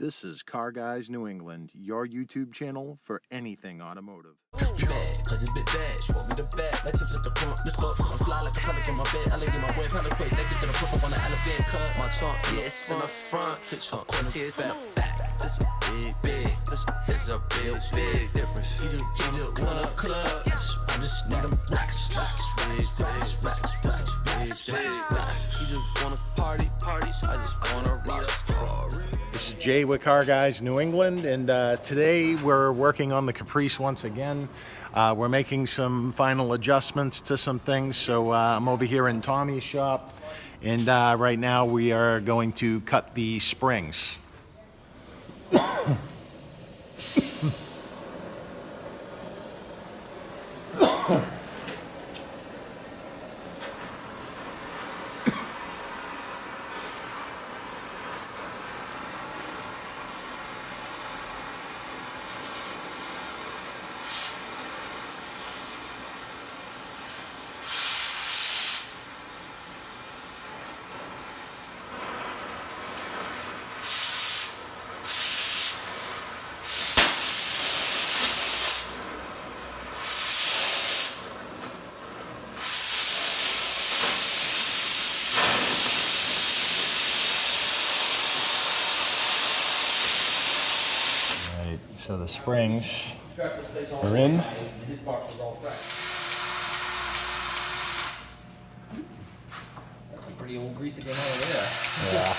This is Car Guys New England, your YouTube channel for anything automotive. Bad, cause it's bit bad. She want me the bag, like chips at the front. Miss up, I'm fly like a pelic in my bed. I like get my boy pelic quick. They get the pop up on the elephant cut. My trunk, yeah, it's in the front. Of course, it's in the back. This a big. This a real big difference. You just want a club. I just need them racks. You just want a party. I just want a rock star. This is Jay with Car Guys New England, and today we're working on the Caprice once again. We're making some final adjustments to some things, so I'm over here in Tommy's shop, and right now we are going to cut the springs. So the springs are in. That's a pretty old grease again over there. Yeah.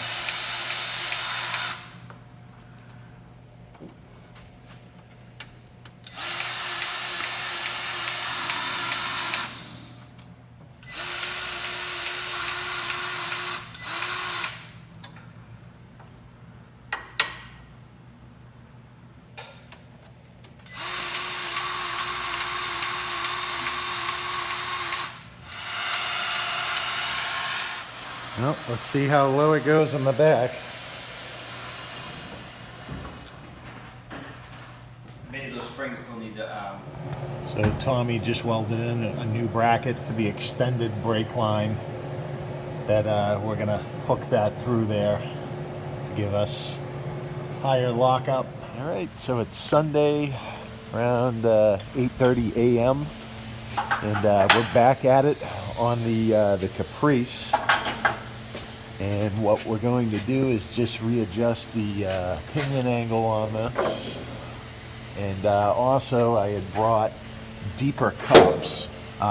Well, let's see how low it goes in the back. Maybe those springs still need to. So Tommy just welded in a new bracket for the extended brake line that we're gonna hook that through there to give us higher lockup. All right, so it's Sunday around 8:30 a.m. and we're back at it on the Caprice. And what we're going to do is just readjust the pinion angle on this. And also I had brought deeper cups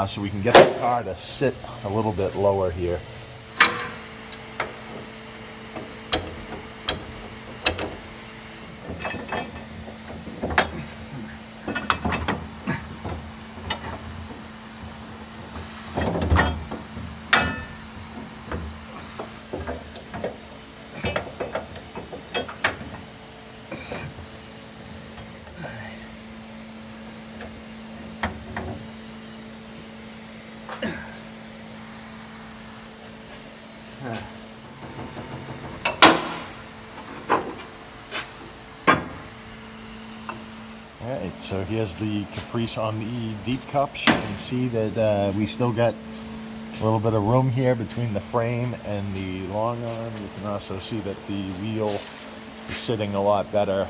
so we can get the car to sit a little bit lower here. Alright, so here's the Caprice on the deep cups. You can see that we still got a little bit of room here between the frame and the long arm. You can also see that the wheel is sitting a lot better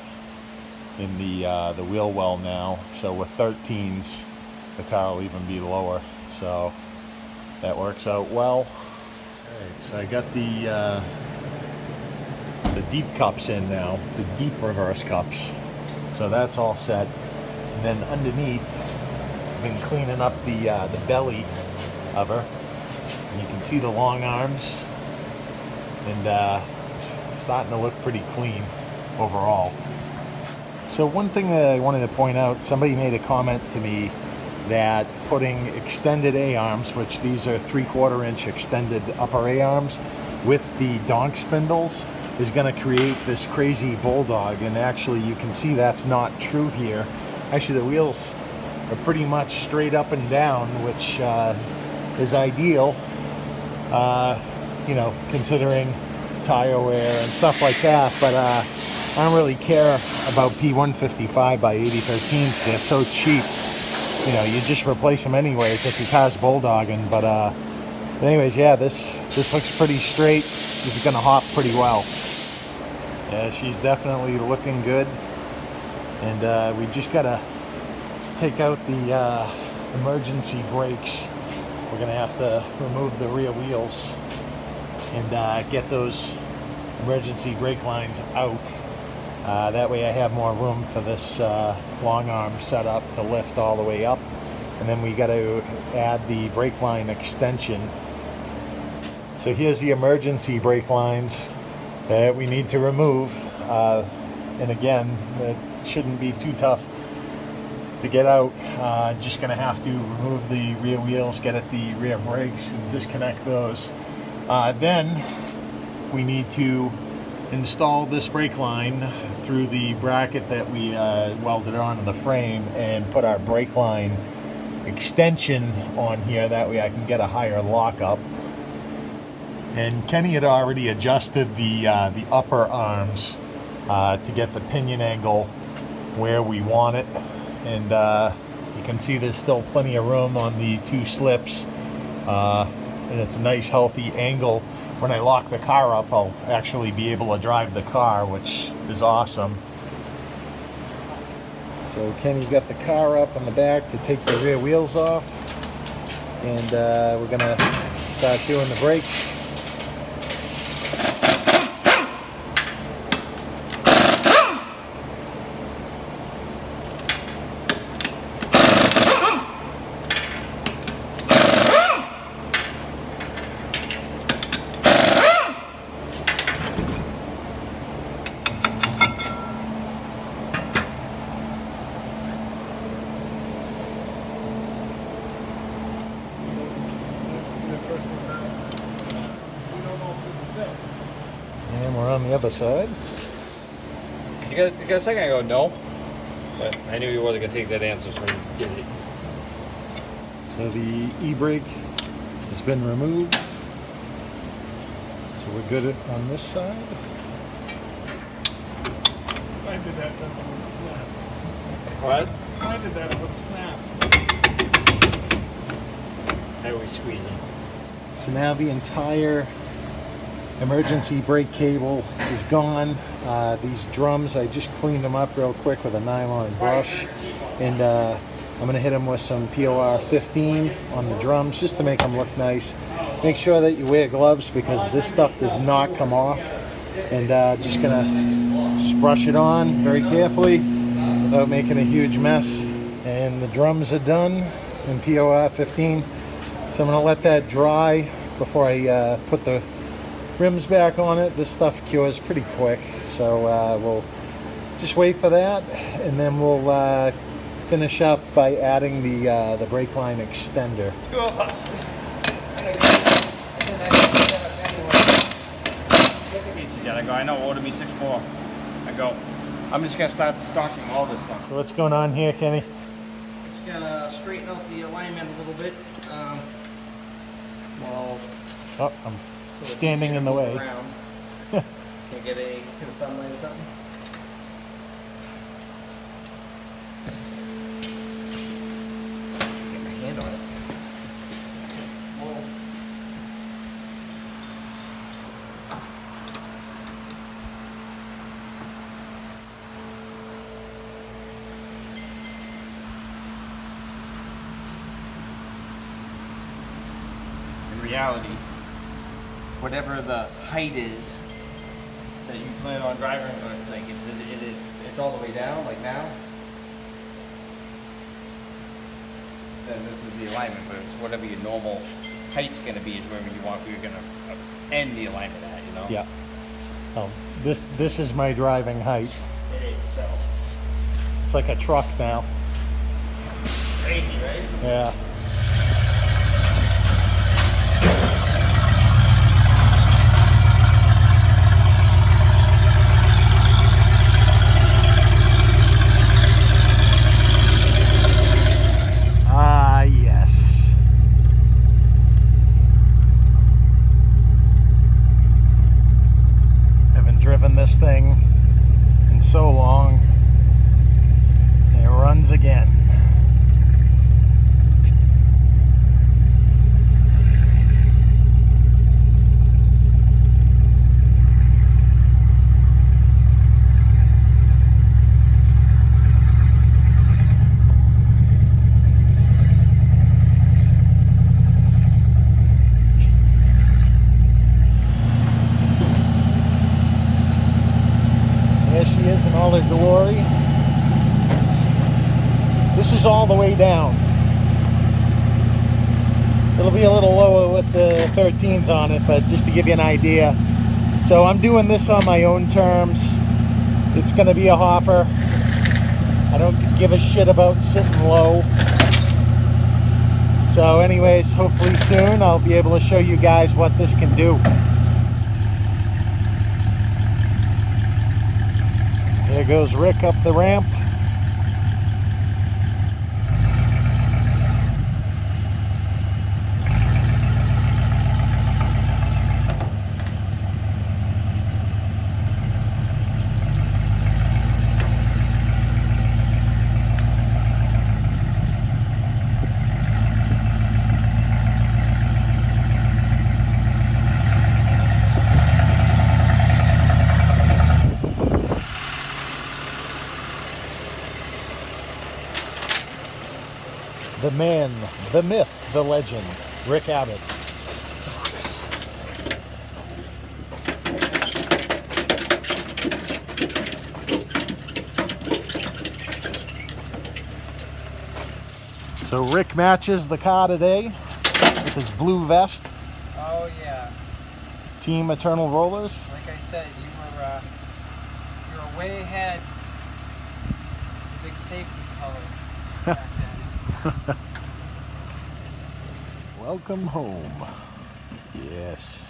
in the wheel well now. So with 13s, the car will even be lower. So that works out well. Alright, so I got the deep cups in now, the deep reverse cups. So that's all set. And then underneath, I've been cleaning up the belly of her. And you can see the long arms. And it's starting to look pretty clean overall. So one thing that I wanted to point out, somebody made a comment to me that putting extended A-arms, which these are 3/4 inch extended upper A-arms, with the donk spindles, is going to create this crazy bulldog, and actually you can see that's not true here. Actually the wheels are pretty much straight up and down, which is ideal, you know, considering tire wear and stuff like that, but I don't really care about P155 by 8013s. They're so cheap, you know, you just replace them anyways if your car's bulldogging. But anyways, yeah, this looks pretty straight. This is going to hop pretty well. Yeah, she's definitely looking good. And we just gotta take out the emergency brakes. We're gonna have to remove the rear wheels and get those emergency brake lines out. That way I have more room for this long arm setup to lift all the way up. And then we got to add the brake line extension. So here's the emergency brake lines that we need to remove. And again, it shouldn't be too tough to get out. Just gonna have to remove the rear wheels, get at the rear brakes and disconnect those. Then we need to install this brake line through the bracket that we welded onto the frame and put our brake line extension on here. That way I can get a higher lockup. And Kenny had already adjusted the upper arms to get the pinion angle where we want it. And you can see there's still plenty of room on the two slips. And it's a nice healthy angle. When I lock the car up, I'll actually be able to drive the car, which is awesome. So Kenny got the car up in the back to take the rear wheels off. And we're gonna start doing the brakes. And we're on the other side. You got a second ago, no? But I knew you wasn't going to take that answer, so you did it. So the e-brake has been removed. So we're good on this side. I did that when it snapped. What? I did that when it snapped. I always squeeze them. So now the entire emergency brake cable is gone. These drums, I just cleaned them up real quick with a nylon brush. And I'm going to hit them with some POR 15 on the drums just to make them look nice. Make sure that you wear gloves because this stuff does not come off. And just going to brush it on very carefully without making a huge mess. And the drums are done in POR 15. So I'm going to let that dry before I put the rims back on it. This stuff cures pretty quick, so we'll just wait for that, and then we'll finish up by adding the brake line extender. Two of us. I go, I know, order me 6 more. I go, I'm just going to start stocking all this stuff. So what's going on here, Kenny? Just gonna straighten out the alignment a little bit. Well, Oh, I'm standing in the way. Can't get a sunlight or something. Get my hand on it. Whoa. In reality, whatever the height is that you plan on driving, like it's all the way down, like now, then this is the alignment. But it's whatever your normal height's going to be is wherever you want. We're going to end the alignment at, you know. Yeah. This is my driving height. It is. So It's like a truck now. crazy, right? Yeah. Ah, yes. Haven't driven this thing in so long. It runs again. There she is in all her glory. This is all the way down. It'll be a little lower with the 13s on it, but just to give you an idea. So I'm doing this on my own terms. It's gonna be a hopper. I don't give a shit about sitting low. So anyways, hopefully soon I'll be able to show you guys what this can do. There goes Rick up the ramp. The man, the myth, the legend, Rick Abbott. So Rick matches the car today with his blue vest. Oh yeah. Team Eternal Rollers. Like I said, you were way ahead. The big safety color back then. Welcome home. Yes.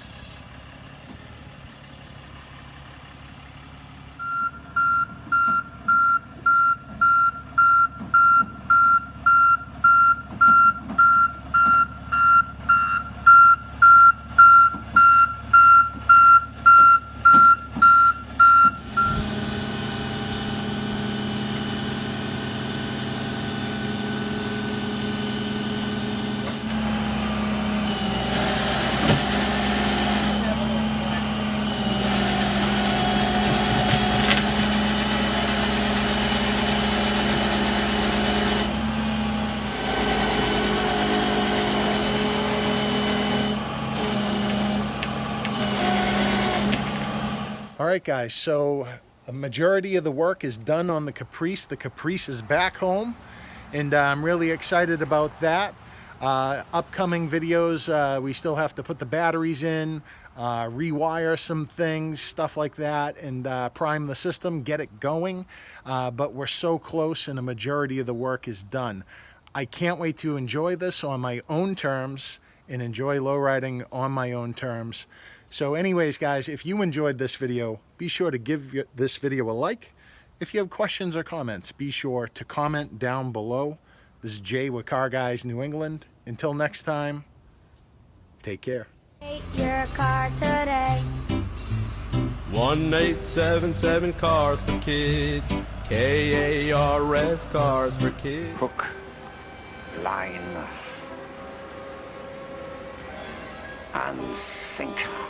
All right, guys, so a majority of the work is done on the Caprice. The Caprice is back home, and I'm really excited about that. Upcoming videos, we still have to put the batteries in, rewire some things, stuff like that, and prime the system, get it going. But we're so close, and a majority of the work is done. I can't wait to enjoy this on my own terms and enjoy lowriding on my own terms. So anyways, guys, if you enjoyed this video, be sure to give this video a like. If you have questions or comments, be sure to comment down below. This is Jay with Car Guys New England. Until next time, take care. Your car today. 1877 Cars for Kids. KARS Cars for Kids. Hook, line, and sinker.